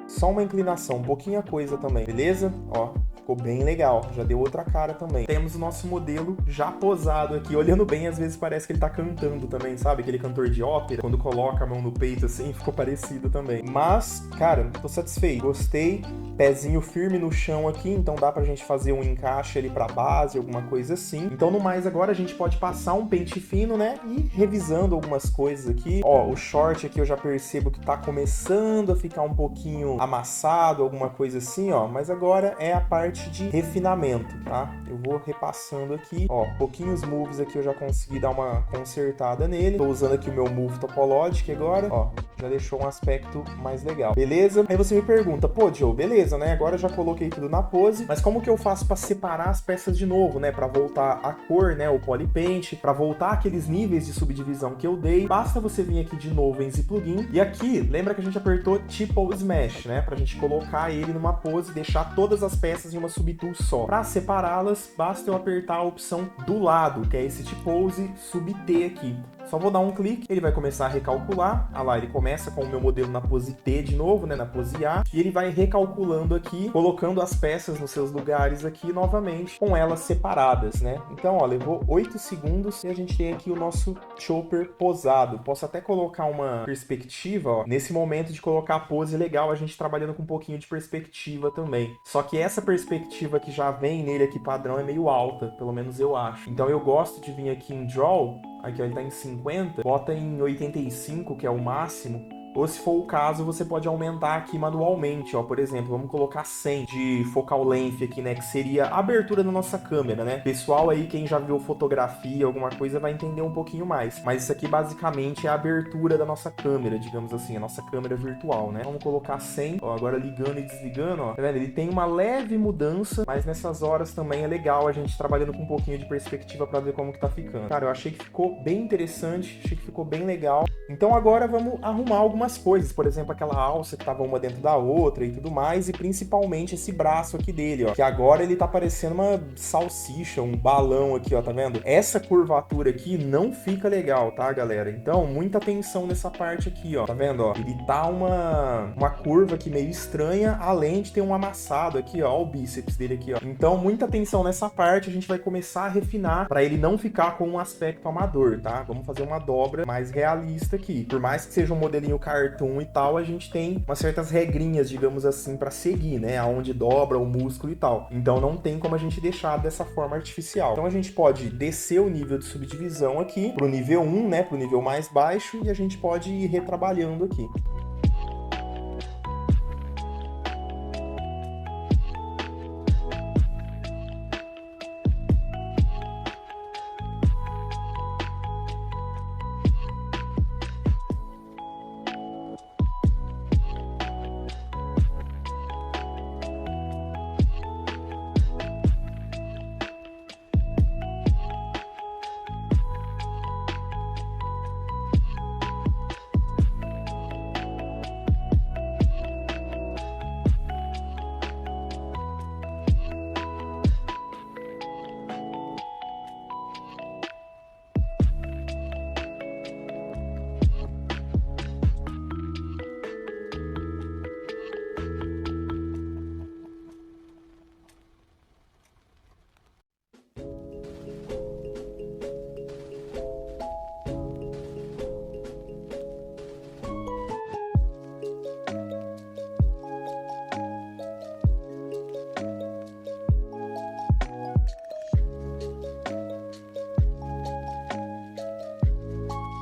só uma inclinação, pouquinha coisa também, beleza? Ó. Ficou bem legal, já deu outra cara também. Temos o nosso modelo já posado aqui. Olhando bem, às vezes parece que ele tá cantando também, sabe? Aquele cantor de ópera, quando coloca a mão no peito assim, ficou parecido também. Mas, cara, tô satisfeito. Gostei. Pezinho firme no chão aqui, então dá pra gente fazer um encaixe ali pra base, alguma coisa assim. Então, no mais, agora a gente pode passar um pente fino, né? E revisando algumas coisas aqui. Ó, o short aqui eu já percebo que tá começando a ficar um pouquinho amassado, alguma coisa assim, ó. Mas agora é a parte de refinamento, tá? Eu vou repassando aqui, ó, pouquinhos moves aqui eu já consegui dar uma consertada nele. Tô usando aqui o meu move Topologic agora, ó, já deixou um aspecto mais legal. Beleza? Aí você me pergunta, pô, Joe, beleza, né? Agora eu já coloquei tudo na pose, mas como que eu faço para separar as peças de novo, né? Para voltar a cor, né? O polypaint, para voltar aqueles níveis de subdivisão que eu dei, basta você vir aqui de novo em Z Plugin e aqui, lembra que a gente apertou Tipo Smash, né? Pra gente colocar ele numa pose e deixar todas as peças em uma subtool só. Para separá-las, basta eu apertar a opção do lado, que é esse T-Pose Sub-T aqui. Só vou dar um clique, ele vai começar a recalcular. Ah lá, ele começa com o meu modelo na pose T de novo, né, na pose A, e ele vai recalculando aqui, colocando as peças nos seus lugares aqui novamente, com elas separadas, né? Então, ó, levou 8 segundos e a gente tem aqui o nosso chopper posado. Posso até colocar uma perspectiva, ó. Nesse momento de colocar a pose, legal, a gente trabalhando com um pouquinho de perspectiva também. Só que essa perspectiva que já vem nele aqui padrão é meio alta, pelo menos eu acho. Então eu gosto de vir aqui em Draw, aqui ó, ele tá em 50, bota em 85, que é o máximo, ou se for o caso, você pode aumentar aqui manualmente, ó, por exemplo, vamos colocar 100 de focal length aqui, né, que seria a abertura da nossa câmera, né? Pessoal aí, quem já viu fotografia, alguma coisa, vai entender um pouquinho mais, mas isso aqui basicamente é a abertura da nossa câmera, digamos assim, a nossa câmera virtual, né? Vamos colocar 100, ó, agora ligando e desligando, ó, tá vendo? Ele tem uma leve mudança, mas nessas horas também é legal a gente trabalhando com um pouquinho de perspectiva pra ver como que tá ficando. Cara, eu achei que ficou bem interessante, achei que ficou bem legal. Então agora vamos arrumar algumas algumas coisas, por exemplo, aquela alça que tava uma dentro da outra e tudo mais, e principalmente esse braço aqui dele, ó, que agora ele tá parecendo uma salsicha, um balão aqui, ó, tá vendo? Essa curvatura aqui não fica legal, tá, galera? Então, muita atenção nessa parte aqui, ó, tá vendo, ó? Ele tá uma curva aqui meio estranha, além de ter um amassado aqui, ó, o bíceps dele aqui, ó. Então, muita atenção nessa parte, a gente vai começar a refinar para ele não ficar com um aspecto amador, tá? Vamos fazer uma dobra mais realista aqui. Por mais que seja um modelinho cartoon e tal, a gente tem umas certas regrinhas, digamos assim, para seguir, né? Aonde dobra o músculo e tal. Então, não tem como a gente deixar dessa forma artificial. Então, a gente pode descer o nível de subdivisão aqui pro nível 1, né? Pro nível mais baixo, e a gente pode ir retrabalhando aqui.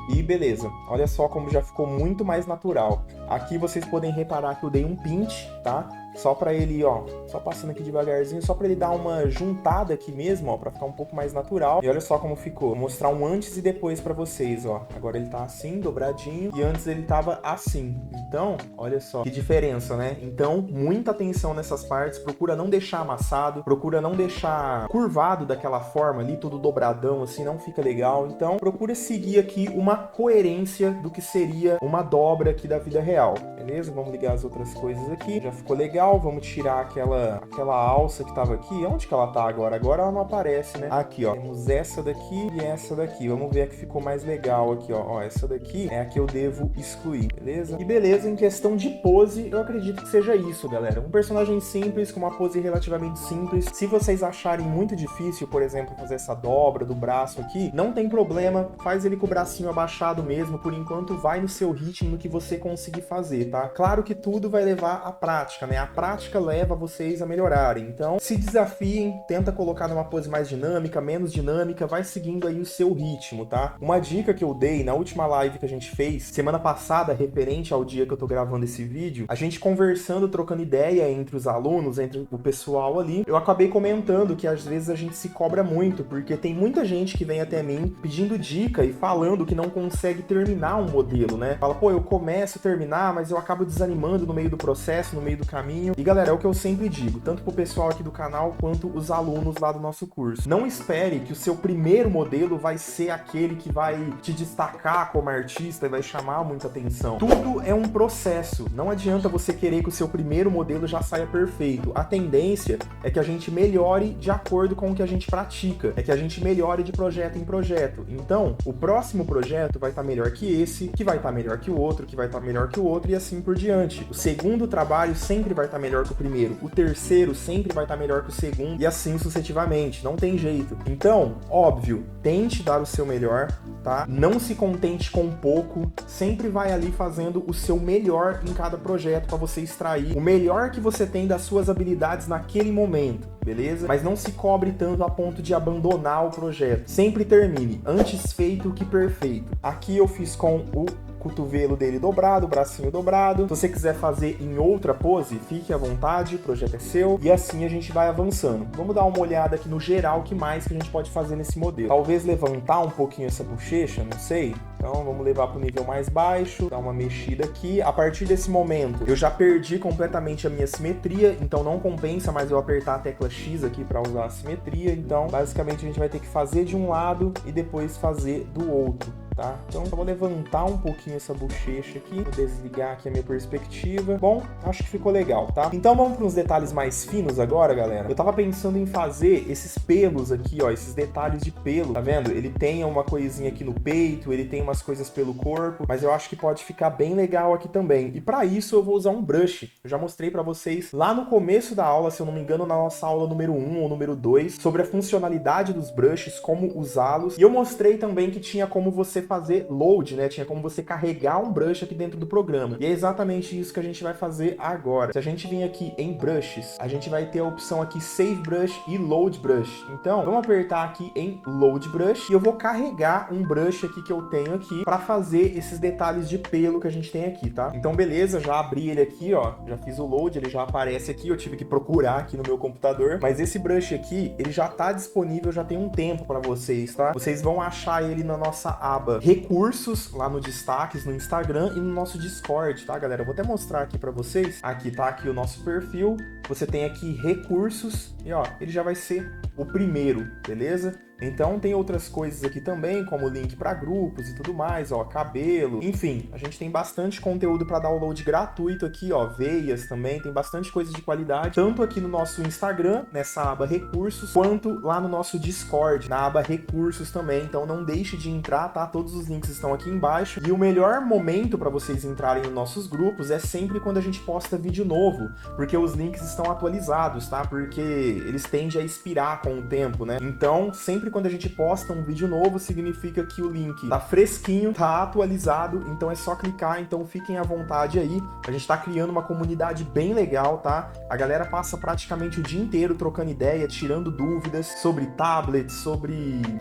E beleza, olha só como já ficou muito mais natural. Aqui vocês podem reparar que eu dei um pinch, tá? Só pra ele, ó, só passando aqui devagarzinho, só pra ele dar uma juntada aqui mesmo, ó, pra ficar um pouco mais natural. E olha só como ficou. Vou mostrar um antes e depois pra vocês, ó. Agora ele tá assim, dobradinho, e antes ele tava assim. Então, olha só que diferença, né? Então, muita atenção nessas partes, procura não deixar amassado, procura não deixar curvado daquela forma ali, tudo dobradão, assim, não fica legal. Então, procura seguir aqui uma coerência do que seria uma dobra aqui da vida real, beleza? Vamos ligar as outras coisas aqui, já ficou legal. Vamos tirar aquela alça que tava aqui. Onde que ela tá agora? Agora ela não aparece, né? Aqui, ó. Temos essa daqui e essa daqui. Vamos ver a que ficou mais legal aqui, ó. Ó, essa daqui é a que eu devo excluir, beleza? E beleza, em questão de pose, eu acredito que seja isso, galera. Um personagem simples, com uma pose relativamente simples. Se vocês acharem muito difícil, por exemplo, fazer essa dobra do braço aqui, não tem problema. Faz ele com o bracinho abaixado mesmo. Por enquanto, vai no seu ritmo, no que você conseguir fazer, tá? Claro que tudo vai levar à prática, né? A prática leva vocês a melhorarem. Então, se desafiem, tenta colocar numa pose mais dinâmica, menos dinâmica, vai seguindo aí o seu ritmo, tá? Uma dica que eu dei na última live que a gente fez, semana passada, referente ao dia que eu tô gravando esse vídeo, a gente conversando, trocando ideia entre os alunos, entre o pessoal ali, eu acabei comentando que às vezes a gente se cobra muito, porque tem muita gente que vem até mim pedindo dica e falando que não consegue terminar um modelo, né? Fala, pô, eu começo a terminar, mas eu acabo desanimando no meio do processo, no meio do caminho. E galera, é o que eu sempre digo, tanto pro pessoal aqui do canal quanto os alunos lá do nosso curso. Não espere que o seu primeiro modelo vai ser aquele que vai te destacar como artista e vai chamar muita atenção. Tudo é um processo. Não adianta você querer que o seu primeiro modelo já saia perfeito. A tendência é que a gente melhore de acordo com o que a gente pratica. É que a gente melhore de projeto em projeto. Então, o próximo projeto vai estar melhor que esse, que vai estar melhor que o outro, que vai estar melhor que o outro e assim por diante. O segundo trabalho sempre vai estar melhor que o primeiro, o terceiro sempre vai estar melhor que o segundo e assim sucessivamente, não tem jeito. Então, óbvio, tente dar o seu melhor, tá? Não se contente com pouco, sempre vai ali fazendo o seu melhor em cada projeto para você extrair o melhor que você tem das suas habilidades naquele momento, beleza? Mas não se cobre tanto a ponto de abandonar o projeto. Sempre termine, antes feito que perfeito. Aqui eu fiz com o cotovelo dele dobrado, o bracinho dobrado. Se você quiser fazer em outra pose, fique à vontade, o projeto é seu. E assim a gente vai avançando. Vamos dar uma olhada aqui no geral, o que mais que a gente pode fazer nesse modelo. Talvez levantar um pouquinho essa bochecha, não sei. Então vamos levar para o nível mais baixo, dar uma mexida aqui. A partir desse momento, eu já perdi completamente a minha simetria, então não compensa mais eu apertar a tecla X aqui para usar a simetria. Então, basicamente, a gente vai ter que fazer de um lado e depois fazer do outro. tá? Então eu vou levantar um pouquinho essa bochecha aqui, vou desligar aqui a minha perspectiva. Bom, acho que ficou legal, tá? Então vamos para uns detalhes mais finos agora, galera. Eu tava pensando em fazer esses pelos aqui, ó, esses detalhes de pelo, tá vendo? Ele tem uma coisinha aqui no peito, ele tem umas coisas pelo corpo, mas eu acho que pode ficar bem legal aqui também. E para isso eu vou usar um brush. Eu já mostrei para vocês lá no começo da aula, se eu não me engano, na nossa aula número 1 ou número 2, sobre a funcionalidade dos brushes, como usá-los. E eu mostrei também que tinha como você fazer load, né? Tinha como você carregar um brush aqui dentro do programa. E é exatamente isso que a gente vai fazer agora. Se a gente vir aqui em brushes, a gente vai ter a opção aqui Save Brush e Load Brush. Então, vamos apertar aqui em Load Brush e eu vou carregar um brush aqui que eu tenho aqui para fazer esses detalhes de pelo que a gente tem aqui, tá? Então, beleza, já abri ele aqui, ó, já fiz o load, ele já aparece aqui, eu tive que procurar aqui no meu computador, mas esse brush aqui, ele já tá disponível já tem um tempo para vocês, tá? Vocês vão achar ele na nossa aba Recursos, lá no Destaques, no Instagram e no nosso Discord, tá, galera? Eu vou até mostrar aqui para vocês. Aqui tá aqui o nosso perfil, você tem aqui Recursos e, ó, ele já vai ser o primeiro, beleza? Então tem outras coisas aqui também, como link para grupos e tudo mais, ó, cabelo, enfim, a gente tem bastante conteúdo para download gratuito aqui, ó, veias também, tem bastante coisa de qualidade, tanto aqui no nosso Instagram, nessa aba Recursos, quanto lá no nosso Discord, na aba Recursos também, então não deixe de entrar, tá? Todos os links estão aqui embaixo, e o melhor momento para vocês entrarem nos nossos grupos é sempre quando a gente posta vídeo novo, porque os links estão atualizados, tá? Porque eles tendem a expirar com o tempo, né? Então, sempre quando a gente posta um vídeo novo, significa que o link tá fresquinho, tá atualizado, então é só clicar, então fiquem à vontade aí. A gente tá criando uma comunidade bem legal, tá? A galera passa praticamente o dia inteiro trocando ideia, tirando dúvidas sobre tablets, sobre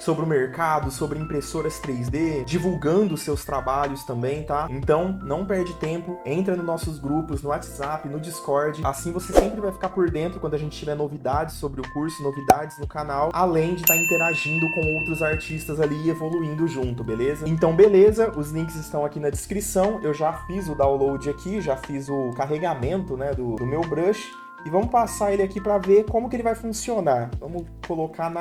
o mercado, sobre impressoras 3D, divulgando seus trabalhos também, tá? Então, não perde tempo, entra nos nossos grupos, no WhatsApp, no Discord, assim você sempre vai ficar por dentro quando a gente tiver novidades sobre o curso, novidades no canal, além de estar interagindo com outros artistas ali e evoluindo junto, beleza? Então, beleza, os links estão aqui na descrição, eu já fiz o download aqui, já fiz o carregamento, né, do meu brush, e vamos passar ele aqui para ver como que ele vai funcionar. Vamos colocar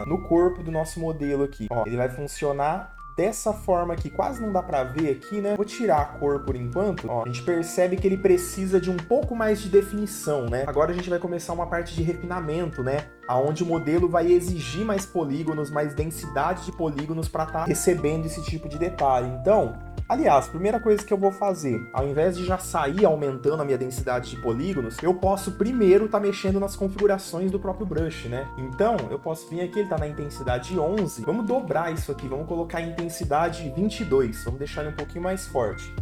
no corpo do nosso modelo aqui, ó, ele vai funcionar dessa forma aqui, quase não dá pra ver aqui, né? Vou tirar a cor por enquanto, ó. A gente percebe que ele precisa de um pouco mais de definição, né? Agora a gente vai começar uma parte de refinamento, né? Aonde o modelo vai exigir mais polígonos, mais densidade de polígonos para estar recebendo esse tipo de detalhe. Então, aliás, primeira coisa que eu vou fazer, ao invés de já sair aumentando a minha densidade de polígonos, eu posso primeiro estar mexendo nas configurações do próprio brush, né? Então, eu posso vir aqui, ele tá na intensidade 11, vamos dobrar isso aqui, vamos colocar em intensidade 22, vamos deixar ele um pouquinho mais forte.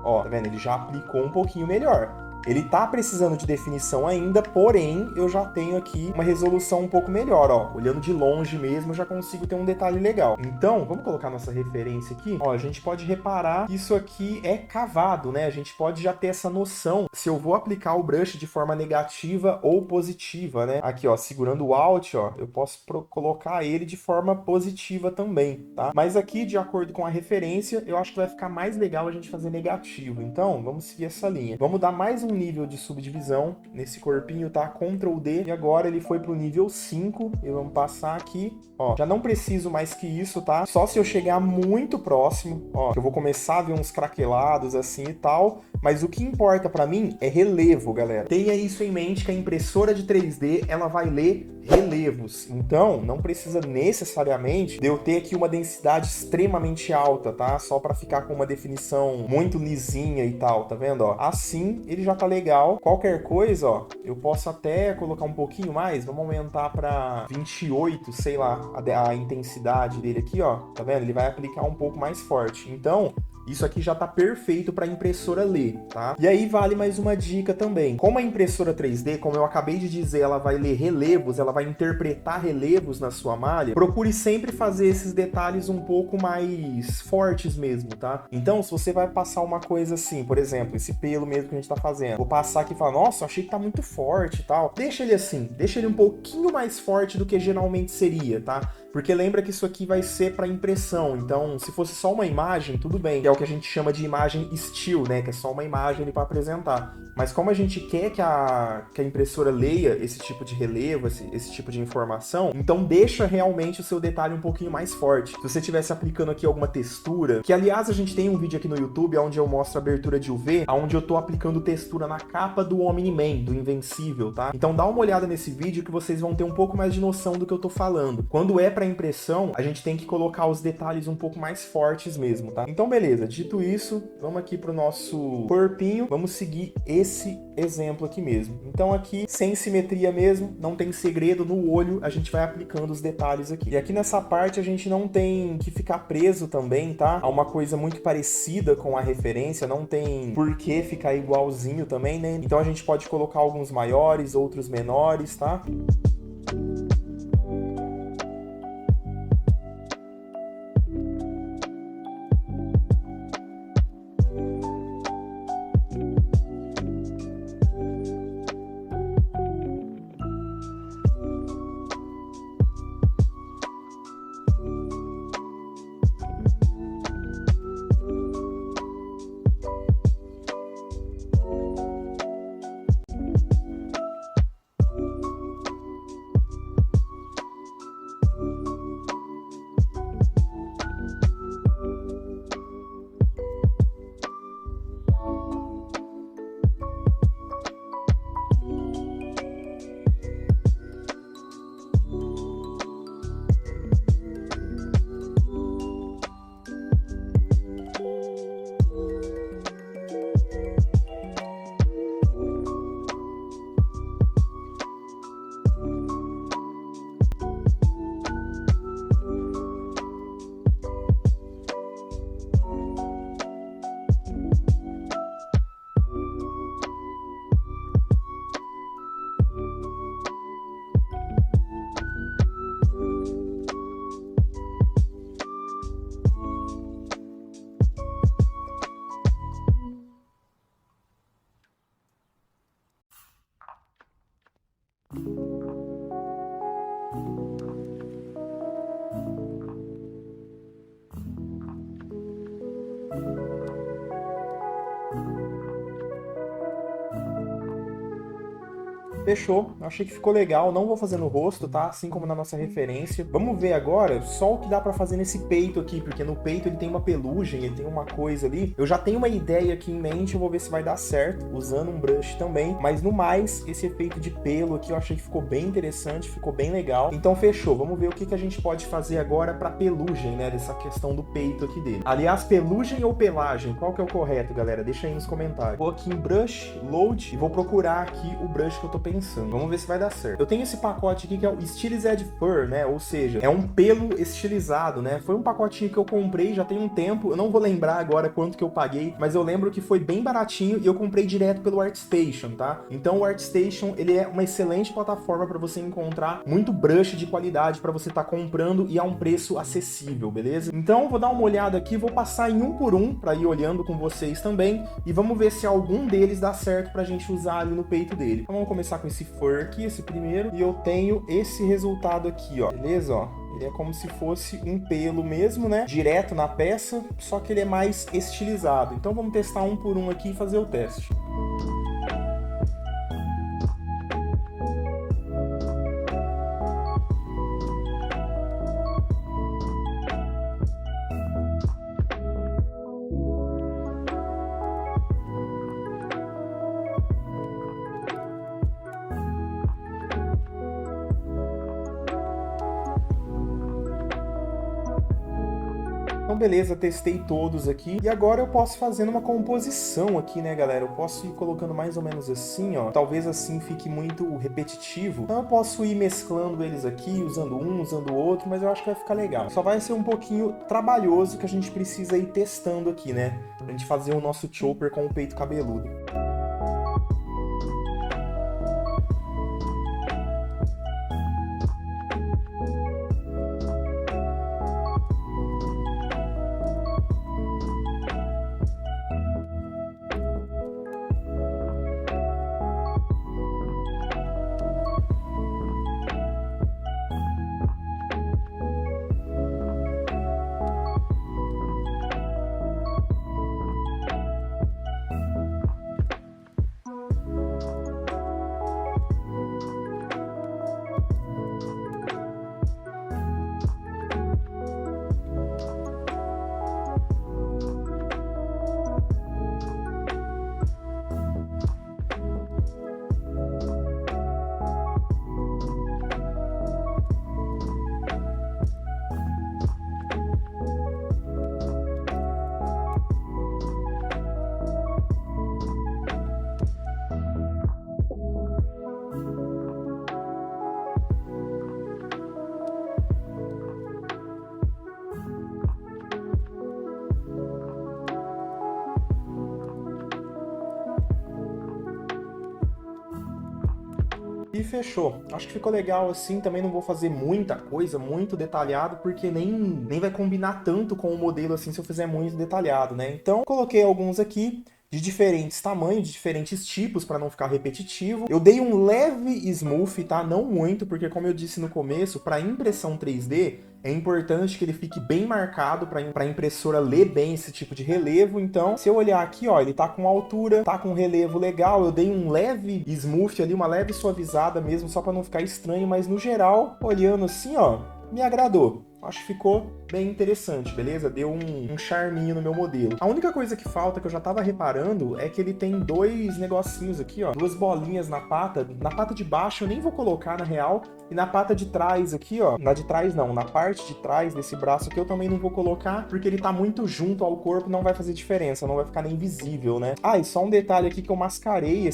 Ó, tá vendo? Ele já aplicou um pouquinho melhor. Ele tá precisando de definição ainda, porém, eu já tenho aqui uma resolução um pouco melhor, ó. Olhando de longe mesmo, eu já consigo ter um detalhe legal. Então, vamos colocar nossa referência aqui. Ó, a gente pode reparar que isso aqui é cavado, né? A gente pode já ter essa noção se eu vou aplicar o brush de forma negativa ou positiva, né? Aqui, ó, segurando o Alt, ó, eu posso colocar ele de forma positiva também, tá? Mas aqui, de acordo com a referência, eu acho que vai ficar mais legal a gente fazer negativo. Então, vamos seguir essa linha. Vamos dar mais um nível de subdivisão nesse corpinho, tá? Ctrl D, e agora ele foi pro nível 5, e vamos passar aqui, ó, já não preciso mais que isso, tá? Só se eu chegar muito próximo, ó, que eu vou começar a ver uns craquelados assim e tal, mas o que importa pra mim é relevo, galera. Tenha isso em mente, que a impressora de 3D, ela vai ler relevos, então não precisa necessariamente de eu ter aqui uma densidade extremamente alta, tá? Só para ficar com uma definição muito lisinha e tal, tá vendo, ó? Assim ele já tá legal. Qualquer coisa, ó, eu posso até colocar um pouquinho mais, vamos aumentar para 28, sei lá, a intensidade dele aqui, ó, tá vendo? Ele vai aplicar um pouco mais forte, então isso aqui já tá perfeito para a impressora ler, tá? E aí vale mais uma dica também. Como a impressora 3D, como eu acabei de dizer, ela vai ler relevos, ela vai interpretar relevos na sua malha, procure sempre fazer esses detalhes um pouco mais fortes mesmo, tá? Então, se você vai passar uma coisa assim, por exemplo, esse pelo mesmo que a gente tá fazendo, vou passar aqui e falar, nossa, achei que tá muito forte e tal. Deixa ele assim, deixa ele um pouquinho mais forte do que geralmente seria, tá? Porque lembra que isso aqui vai ser para impressão, então se fosse só uma imagem, tudo bem. Que é é o que a gente chama de imagem still, né, que é só uma imagem para apresentar. Mas como a gente quer que a impressora leia esse tipo de relevo, esse tipo de informação, então deixa realmente o seu detalhe um pouquinho mais forte. Se você estivesse aplicando aqui alguma textura, que aliás a gente tem um vídeo aqui no YouTube onde eu mostro a abertura de UV, onde eu tô aplicando textura na capa do Omni-Man, do Invencível, tá? Então dá uma olhada nesse vídeo que vocês vão ter um pouco mais de noção do que eu tô falando. Quando é para impressão, a gente tem que colocar os detalhes um pouco mais fortes mesmo, tá? Então beleza, dito isso, vamos aqui pro nosso corpinho, vamos seguir esse exemplo aqui mesmo. Então aqui, sem simetria mesmo, não tem segredo, no olho a gente vai aplicando os detalhes aqui. E aqui nessa parte a gente não tem que ficar preso também, tá? A uma coisa muito parecida com a referência, não tem por que ficar igualzinho também, né? Então a gente pode colocar alguns maiores, outros menores, tá? Fechou, achei que ficou legal, não vou fazer no rosto, tá? Assim como na nossa referência. Vamos ver agora só o que dá pra fazer nesse peito aqui, porque no peito ele tem uma pelugem, ele tem uma coisa ali. Eu já tenho uma ideia aqui em mente, eu vou ver se vai dar certo, usando um brush também. Mas no mais, esse efeito de pelo aqui eu achei que ficou bem interessante, ficou bem legal. Então fechou, vamos ver o que a gente pode fazer agora pra pelugem, né? Dessa questão do peito aqui dele. Aliás, pelugem ou pelagem? Qual que é o correto, galera? Deixa aí nos comentários. Vou aqui em Brush, Load, e vou procurar aqui o brush que eu tô pensando. Vamos ver se vai dar certo. Eu tenho esse pacote aqui que é o Stylized Fur, né? Ou seja, é um pelo estilizado, né? Foi um pacotinho que eu comprei já tem um tempo. Eu não vou lembrar agora quanto que eu paguei, mas eu lembro que foi bem baratinho e eu comprei direto pelo ArtStation, tá? Então o ArtStation, ele é uma excelente plataforma para você encontrar muito brush de qualidade para você estar comprando e a um preço acessível, beleza? Então vou dar uma olhada aqui, vou passar em um por um para ir olhando com vocês também e vamos ver se algum deles dá certo pra gente usar ali no peito dele. Então vamos começar com esse fur aqui, esse primeiro, e eu tenho esse resultado aqui, ó, beleza, ó. Ele é como se fosse um pelo mesmo, né? Direto na peça, só que ele é mais estilizado. Então vamos testar um por um aqui e fazer o teste. Então beleza, testei todos aqui e agora eu posso fazer uma composição aqui, né, galera? Eu posso ir colocando mais ou menos assim, ó. Talvez assim fique muito repetitivo. Então eu posso ir mesclando eles aqui, usando um, usando o outro, mas eu acho que vai ficar legal. Só vai ser um pouquinho trabalhoso que a gente precisa ir testando aqui, né? Pra gente fazer o nosso chopper com o peito cabeludo. e fechou. Acho que ficou legal assim, também não vou fazer muita coisa, muito detalhado, porque nem vai combinar tanto com o modelo assim se eu fizer muito detalhado, né? Então, coloquei alguns aqui de diferentes tamanhos, de diferentes tipos, para não ficar repetitivo. Eu dei um leve smooth, tá? Não muito, porque como eu disse no começo, para impressão 3D, é importante que ele fique bem marcado para a impressora ler bem esse tipo de relevo. Então, se eu olhar aqui, ó, ele tá com altura, tá com um relevo legal. Eu dei um leve smooth ali, uma leve suavizada mesmo, só para não ficar estranho, mas no geral, olhando assim, ó, me agradou. Acho que ficou bem interessante, beleza? Deu um charminho no meu modelo. A única coisa que falta, que eu já tava reparando, é que ele tem dois negocinhos aqui, ó. Duas bolinhas na pata. Na pata de baixo eu nem vou colocar, na real. E na pata de trás aqui, ó. Na de trás não, na parte de trás desse braço aqui eu também não vou colocar, porque ele tá muito junto ao corpo, não vai fazer diferença, não vai ficar nem visível, né? Ah, e só um detalhe aqui que eu mascarei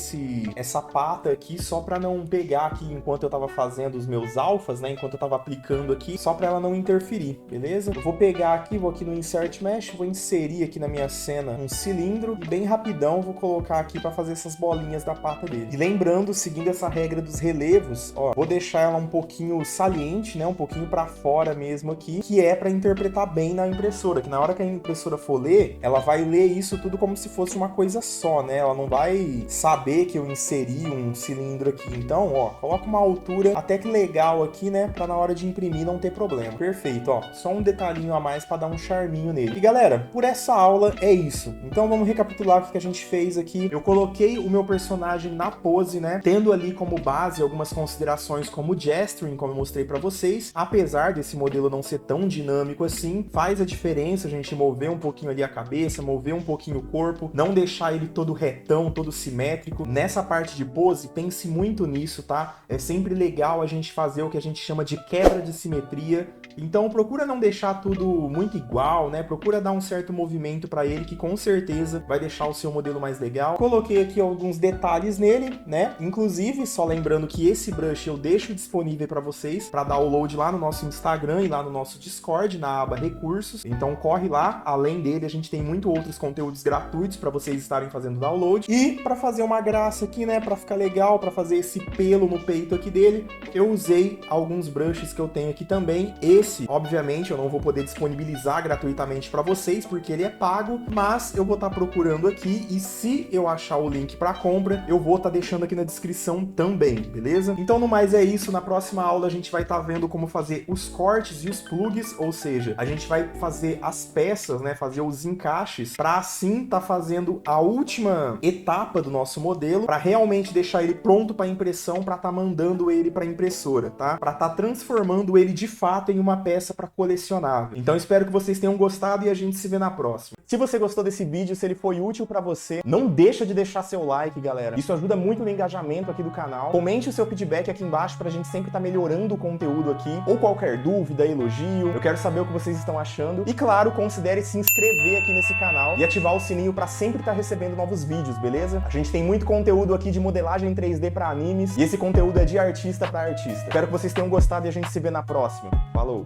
essa pata aqui só pra não pegar aqui enquanto eu tava fazendo os meus alfas, né? Enquanto eu tava aplicando aqui, só pra ela não interferir, beleza? Eu vou pegar aqui, vou aqui no Insert Mesh, vou inserir aqui na minha cena um cilindro e bem rapidão vou colocar aqui pra fazer essas bolinhas da pata dele. E lembrando, seguindo essa regra dos relevos, ó, vou deixar ela um pouquinho saliente, né? Um pouquinho pra fora mesmo aqui, que é pra interpretar bem na impressora, que na hora que a impressora for ler, ela vai ler isso tudo como se fosse uma coisa só, né? Ela não vai saber que eu inseri um cilindro aqui. Então, ó, coloca uma altura até que legal aqui, né? Pra na hora de imprimir não ter problema. Perfeito, ó. Só um detalhinho a mais pra dar um charminho nele. E galera, por essa aula é isso. Então vamos recapitular o que a gente fez aqui. Eu coloquei o meu personagem na pose, né? Tendo ali como base algumas considerações como gesturing, como eu mostrei pra vocês. Apesar desse modelo não ser tão dinâmico assim, faz a diferença a gente mover um pouquinho ali a cabeça, mover um pouquinho o corpo, não deixar ele todo retão, todo simétrico. Nessa parte de pose, pense muito nisso, tá? É sempre legal a gente fazer o que a gente chama de quebra de simetria. Então procura não deixar tudo muito igual, né? Procura dar um certo movimento para ele, que com certeza vai deixar o seu modelo mais legal. Coloquei aqui alguns detalhes nele, né? Inclusive, só lembrando que esse brush eu deixo disponível para vocês para download lá no nosso Instagram e lá no nosso Discord, na aba Recursos. Então corre lá. Além dele, a gente tem muito outros conteúdos gratuitos para vocês estarem fazendo download. E para fazer uma graça aqui, né? Para ficar legal, para fazer esse pelo no peito aqui dele, eu usei alguns brushes que eu tenho aqui também. Esse, obviamente, eu não vou poder disponibilizar gratuitamente para vocês, porque ele é pago, mas eu vou estar procurando aqui e se eu achar o link para compra, eu vou estar deixando aqui na descrição também, beleza? Então, no mais é isso. Na próxima aula a gente vai estar vendo como fazer os cortes e os plugs, ou seja, a gente vai fazer as peças, né, fazer os encaixes, para assim estar fazendo a última etapa do nosso modelo, para realmente deixar ele pronto para impressão, para estar mandando ele para impressora, tá? Para estar transformando ele de fato em uma peça para colecionável. Então espero que vocês tenham gostado e a gente se vê na próxima. Se você gostou desse vídeo, se ele foi útil para você, não deixa de deixar seu like, galera. Isso ajuda muito no engajamento aqui do canal. Comente o seu feedback aqui embaixo pra gente sempre estar melhorando o conteúdo aqui, ou qualquer dúvida, elogio. Eu quero saber o que vocês estão achando. E claro, considere se inscrever aqui nesse canal e ativar o sininho para sempre estar recebendo novos vídeos, beleza? A gente tem muito conteúdo aqui de modelagem 3D para animes e esse conteúdo é de artista para artista. Espero que vocês tenham gostado e a gente se vê na próxima. Falou!